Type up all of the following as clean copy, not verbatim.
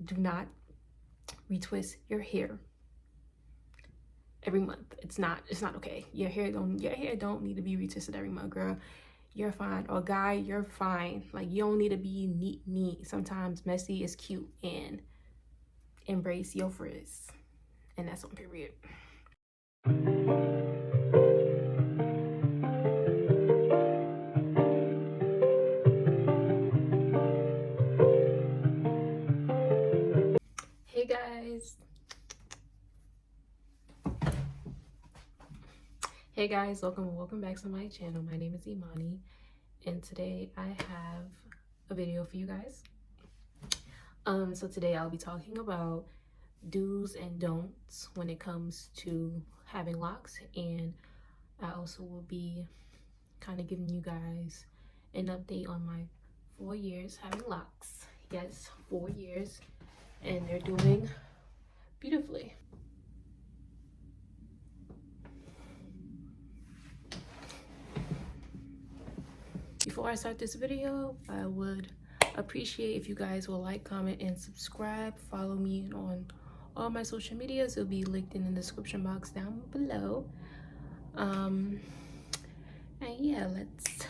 do not retwist your hair every month. It's not okay. Your hair don't need to be retwisted every month, girl. You're fine. Or guy, you're fine. Like, you don't need to be neat. Sometimes messy is cute, and embrace your frizz. And that's on period. Hey guys. Hey guys, welcome back to my channel. My name is Imani, and today I have a video for you guys. So today I'll be talking about do's and don'ts when it comes to having locks, and I also will be kind of giving you guys an update on my 4 years having locks. Yes, 4 years, and they're doing beautifully. Before I start this video, I would appreciate if you guys will like, comment, and subscribe. Follow me on all my social medias. It'll be linked in the description box down below. And yeah, let's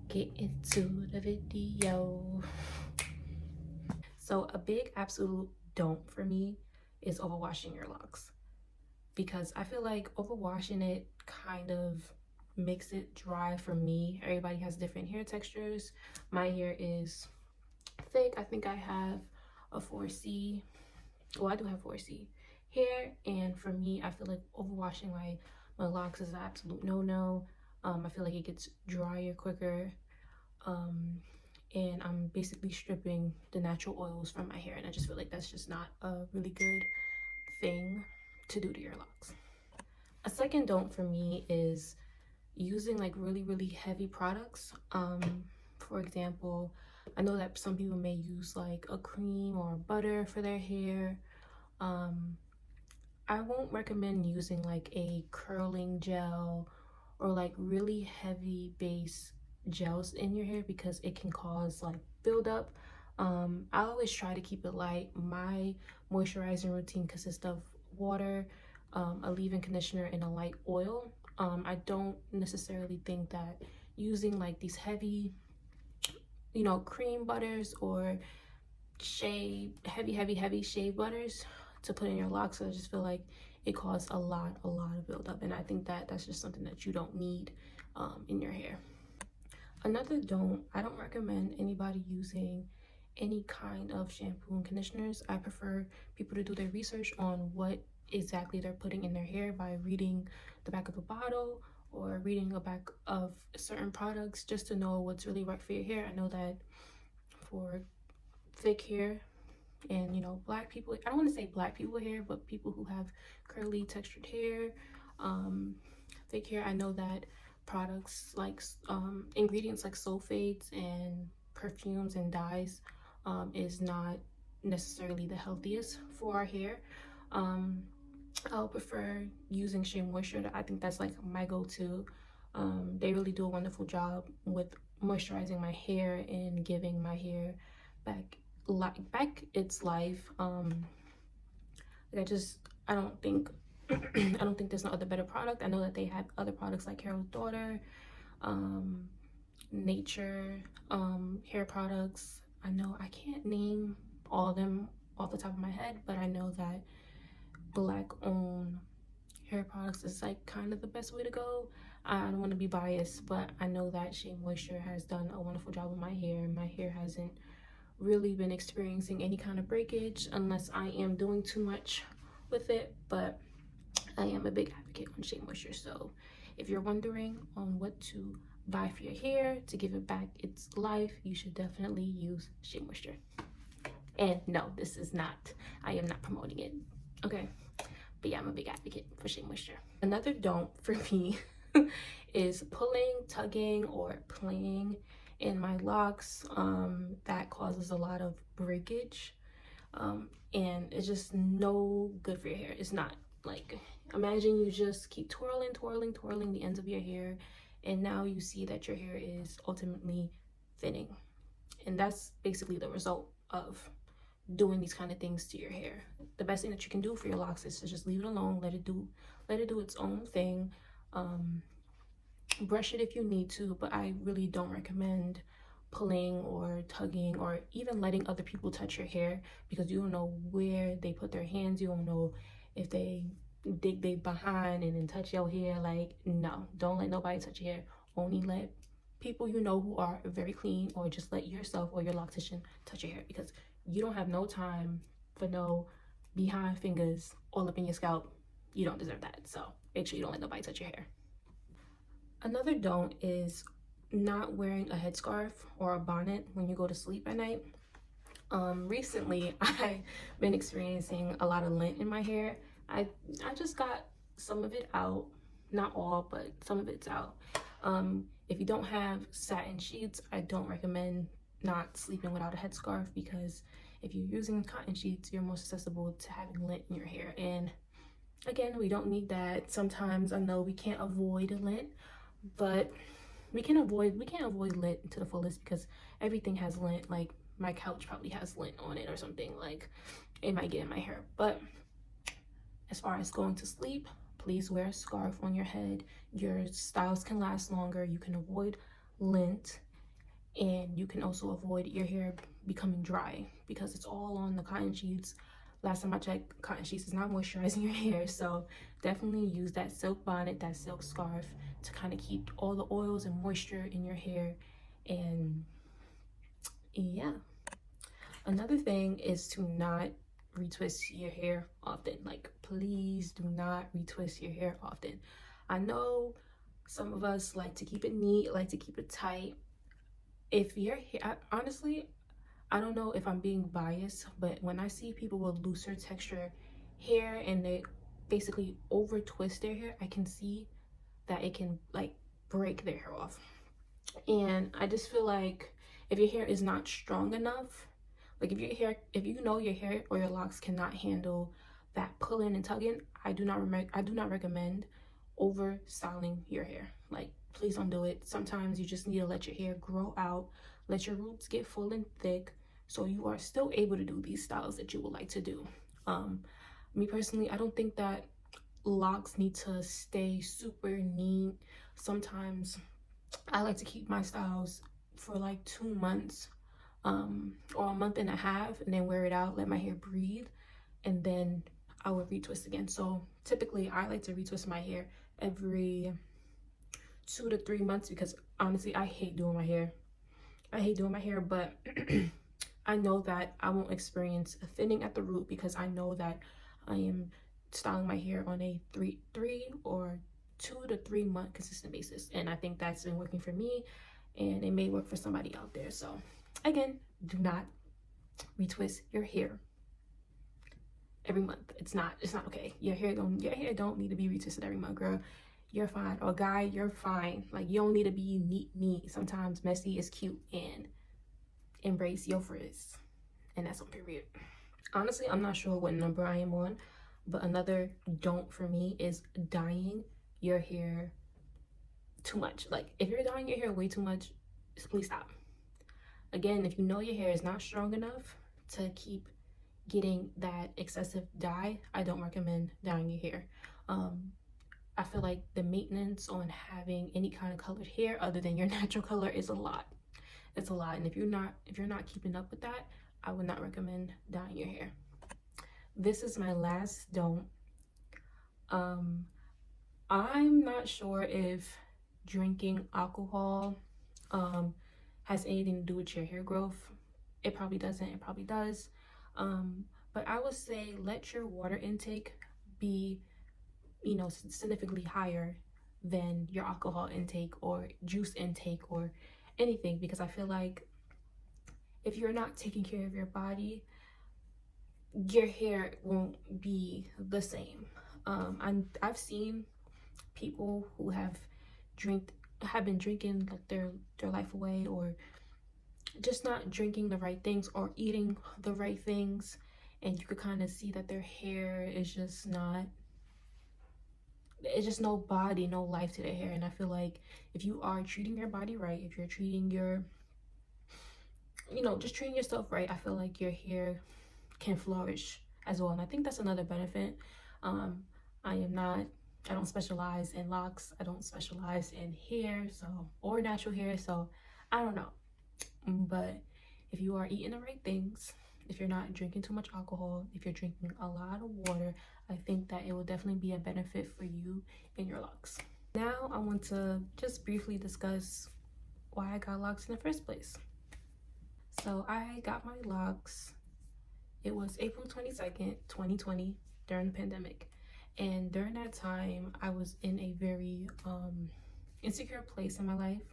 get into the video. So a big absolute don't for me is overwashing your locks, because I feel like overwashing it kind of makes it dry for me. Everybody has different hair textures. My hair is thick. I think I have a 4C. Well, I do have 4C hair, and for me, I feel like overwashing my locks is an absolute no-no. I feel like it gets drier quicker, and I'm basically stripping the natural oils from my hair, and I just feel like that's just not a really good thing to do to your locks. A second don't for me is using like really heavy products. For example, I know that some people may use like a cream or butter for their hair. I won't recommend using like a curling gel or like really heavy base gels in your hair, because it can cause like buildup. I always try to keep it light. My moisturizing routine consists of water, a leave-in conditioner, and a light oil. I don't necessarily think that using like these heavy, cream butters or heavy shea butters to put in your locks. So I just feel like it causes a lot of buildup, and I think that that's just something that you don't need in your hair. Another don't, I don't recommend anybody using any kind of shampoo and conditioners. I prefer people to do their research on what exactly they're putting in their hair by reading the back of a bottle or reading the back of certain products, just to know what's really right for your hair. I know that for thick hair and black people, I don't want to say black people hair, but people who have curly textured hair, thick hair, I know that products like ingredients like sulfates and perfumes and dyes is not necessarily the healthiest for our hair. I'll prefer using Shea Moisture. I think that's like my go-to. They really do a wonderful job with moisturizing my hair and giving my hair back its life. I don't think I don't think there's no other better product. I know that they have other products like Carol's Daughter, Nature, hair products. I know I can't name all of them off the top of my head, but I know that black owned hair products is like kind of the best way to go. I don't want to be biased, but I know that Shea Moisture has done a wonderful job with my hair. My hair hasn't really been experiencing any kind of breakage unless I am doing too much with it, but I am a big advocate on Shea Moisture. So if you're wondering on what to buy for your hair to give it back its life, you should definitely use Shea Moisture. And no, this is not, I am not promoting it, okay? But yeah, I'm a big advocate for Shea Moisture. Another don't for me is pulling, tugging, or playing in my locks. That causes a lot of breakage, and it's just no good for your hair. It's not. Like, imagine you just keep twirling the ends of your hair, and now you see that your hair is ultimately thinning, and that's basically the result of doing these kind of things to your hair. The best thing that you can do for your locks is to just leave it alone, let it do its own thing. um Brush it if you need to, but I really don't recommend pulling or tugging or even letting other people touch your hair, because you don't know where they put their hands. You don't know if they dig they behind and then touch your hair. Like, no, don't let nobody touch your hair. Only let people you know who are very clean, or just let yourself or your loctician touch your hair, because you don't have no time for no behind fingers all up in your scalp. You don't deserve that. So make sure you don't let nobody touch your hair. Another don't is not wearing a headscarf or a bonnet when you go to sleep at night. Recently I've been experiencing a lot of lint in my hair. I just got some of it out, not all, but some of it's out. If you don't have satin sheets, I don't recommend not sleeping without a headscarf, because if you're using cotton sheets, you're more susceptible to having lint in your hair. And again, we don't need that. Sometimes I know we can't avoid lint, but we can't avoid lint to the fullest, because everything has lint. Like, my couch probably has lint on it or something. Like, it might get in my hair. But as far as going to sleep, please wear a scarf on your head. Your styles can last longer. You can avoid lint, and you can also avoid your hair becoming dry, because it's all on the cotton sheets. Last time I checked, cotton sheets is not moisturizing your hair. So definitely use that silk bonnet, that silk scarf, to kind of keep all the oils and moisture in your hair. And yeah, another thing is to not retwist your hair often. Like, please do not retwist your hair often. I know some of us like to keep it neat, like to keep it tight. If your hair, honestly, I don't know if I'm being biased, but when I see people with looser texture hair and they basically over twist their hair, I can see that it can like break their hair off. And I just feel like if your hair is not strong enough, like if you know your hair or your locks cannot handle that pulling and tugging, I do not recommend over styling your hair. Like, please don't do it. Sometimes you just need to let your hair grow out, let your roots get full and thick, so you are still able to do these styles that you would like to do. Um, Me personally, I don't think that locks need to stay super neat. Sometimes I like to keep my styles for like 2 months, or a month and a half, and then wear it out, let my hair breathe, and then I would retwist again. So typically I like to retwist my hair every 2 to 3 months, because honestly I hate doing my hair. I hate doing my hair, but I know that I won't experience a thinning at the root, because I know that I am styling my hair on a three or 2 to 3 month consistent basis. And I think that's been working for me, and it may work for somebody out there. So again, do not retwist your hair every month. It's not okay. Your hair don't need to be retwisted every month, girl. You're fine. Or guy, you're fine. Like, you don't need to be neat. Sometimes messy is cute, and embrace your frizz. And that's on period. Honestly, I'm not sure what number I am on, but another don't for me is dyeing your hair too much. Like, if you're dyeing your hair way too much, please stop. Again, if you know your hair is not strong enough to keep getting that excessive dye, I don't recommend dyeing your hair. I feel like the maintenance on having any kind of colored hair other than your natural color is a lot. It's a lot. And if you're not keeping up with that, I would not recommend dyeing your hair. This is my last don't. I'm not sure if drinking alcohol has anything to do with your hair growth. It probably doesn't. It probably does. But I would say let your water intake be, significantly higher than your alcohol intake or juice intake or anything, because I feel like if you're not taking care of your body, your hair won't be the same. I've seen people who have been drinking like their life away, or just not drinking the right things or eating the right things, and you could kind of see that their hair is just not, it's just no body, no life to their hair. And I feel like if you are treating your body right, if you're treating your, just treating yourself right, I feel like your hair can flourish as well. And I think that's another benefit. um I don't specialize in locks, I don't specialize in hair, so, or natural hair, so I don't know. But if you are eating the right things, if you're not drinking too much alcohol, if you're drinking a lot of water, I think that it will definitely be a benefit for you in your locks. Now I want to just briefly discuss why I got locks in the first place. So I got my locks, it was April 22nd, 2020, during the pandemic. And during that time, I was in a very insecure place in my life.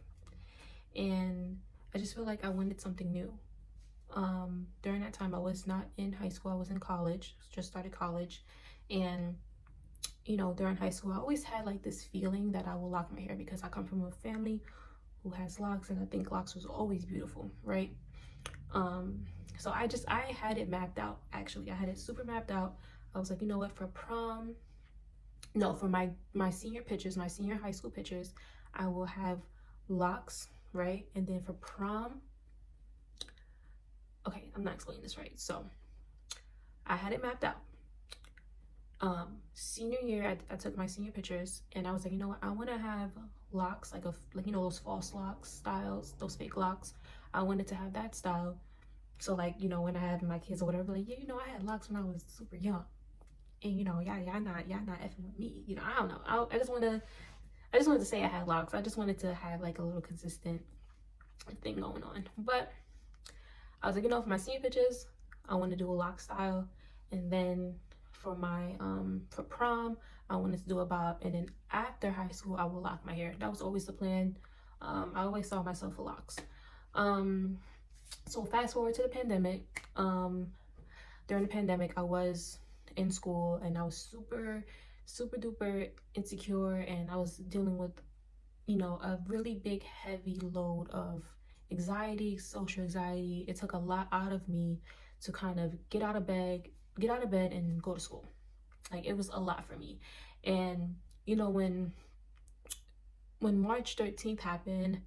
And I just feel like I wanted something new. During that time, I was not in high school, I was in college, just started college. And you know, during high school, I always had like this feeling that I will lock my hair, because I come from a family who has locks, and I think locks was always beautiful, right? So I had it mapped out. Actually, I had it super mapped out. I was like, you know what, for prom, no, for my senior pictures, my senior high school pictures, I will have locks, right? And then for prom, okay, I'm not explaining this right. So I had it mapped out. Senior year, I took my senior pictures, and I was like, you know what, I want to have locks, like you know, those false locks styles, those fake locks. I wanted to have that style. So like, you know, when I have my kids or whatever, like, yeah, you know, I had locks when I was super young, and you know, y'all not effing with me, you know. I don't know. I just wanted to say I had locks. I just wanted to have like a little consistent thing going on. But I was like, you know, for my senior pictures, I want to do a lock style, and then for my for prom, I wanted to do a bob, and then after high school, I will lock my hair. That was always the plan. I always saw myself with locks. So fast forward to the pandemic. During the pandemic, I was in school, and I was super duper insecure, and I was dealing with, you know, a really big heavy load of anxiety, social anxiety. It took a lot out of me to kind of get out of bed and go to school. Like, it was a lot for me. And you know, when March 13th happened,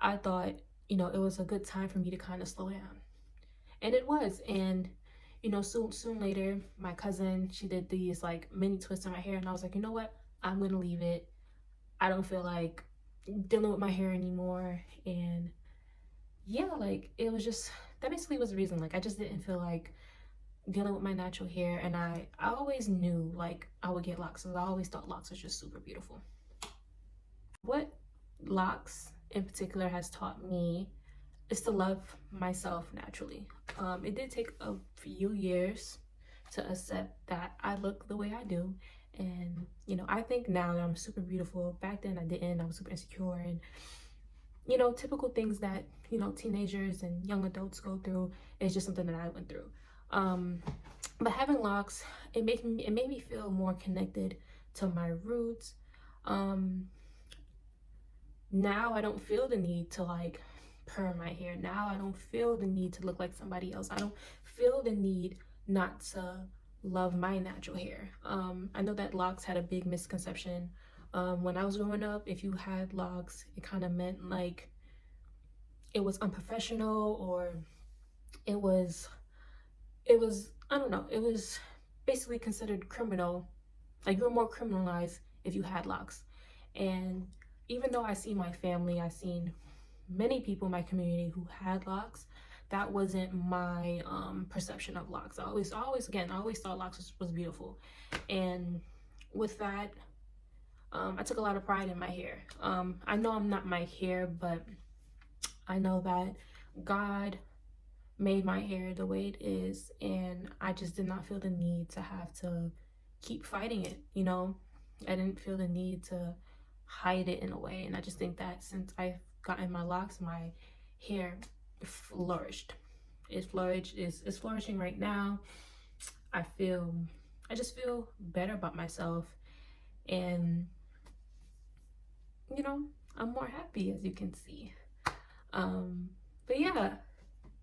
I thought, you know, it was a good time for me to kind of slow down. And it was. And you know, soon later, my cousin, she did these like mini twists in my hair, and I was like, you know what, I'm gonna leave it. I don't feel like dealing with my hair anymore. And yeah, like, it was just, that basically was the reason. Like, I just didn't feel like dealing with my natural hair. And I always knew like I would get locks, because I always thought locks was just super beautiful. What locks in particular has taught me is to love myself naturally. It did take a few years to accept that I look the way I do. And you know, I think now that I'm super beautiful. Back then I didn't. I was super insecure, and you know, typical things that, you know, teenagers and young adults go through. Is just something that I went through. But having locks, it made me feel more connected to my roots. Now I don't feel the need to like perm my hair. Now I don't feel the need to look like somebody else. I don't feel the need not to love my natural hair. I know that locks had a big misconception. When I was growing up, if you had locks, it kind of meant like it was unprofessional, or it was I don't know, it was basically considered criminal. Like, you were more criminalized if you had locks. And even though I see my family, I seen many people in my community who had locks, that wasn't my perception of locks. I always thought locks was beautiful. And with that, I took a lot of pride in my hair. I know I'm not my hair, but I know that God made my hair the way it is, and I just did not feel the need to have to keep fighting it, you know. I didn't feel the need to hide it in a way. And I just think that since I've gotten my locks, my hair flourished. It's flourishing right now. I just feel better about myself, and you know, I'm more happy, as you can see. But yeah,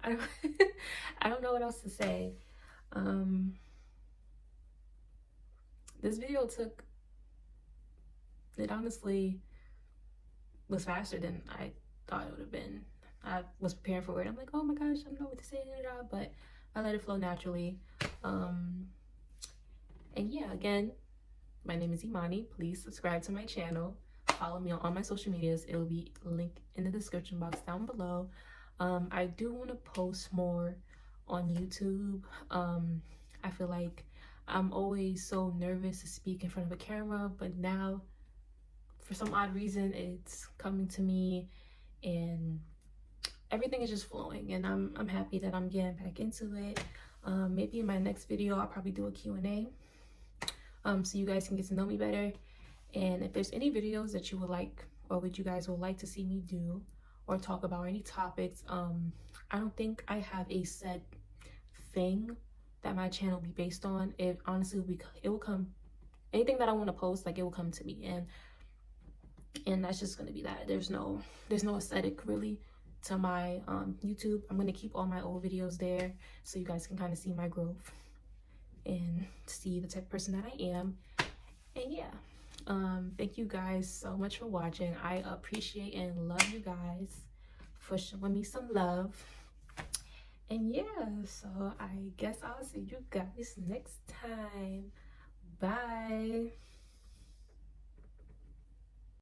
I don't I don't know what else to say. This video it honestly was faster than I thought it would have been. I was preparing for it. I'm like, oh my gosh, I don't know what to say, but I let it flow naturally. And yeah, again, my name is Imani. Please subscribe to my channel. Follow me on all my social medias. It will be linked in the description box down below. I do want to post more on YouTube. I feel like I'm always so nervous to speak in front of a camera, but now for some odd reason it's coming to me, and everything is just flowing, and I'm happy that I'm getting back into it. Maybe in my next video I'll probably do a Q&A, so you guys can get to know me better. And if there's any videos that you would like, or what you guys would like to see me do or talk about, any topics, I don't think I have a set thing that my channel will be based on. It honestly it will come, anything that I want to post, like, it will come to me, and that's just going to be that. There's no aesthetic really to my YouTube. I'm going to keep all my old videos there so you guys can kind of see my growth and see the type of person that I am. And yeah, thank you guys so much for watching. I appreciate and love you guys for showing me some love. And yeah, so I guess I'll see you guys next time. Bye.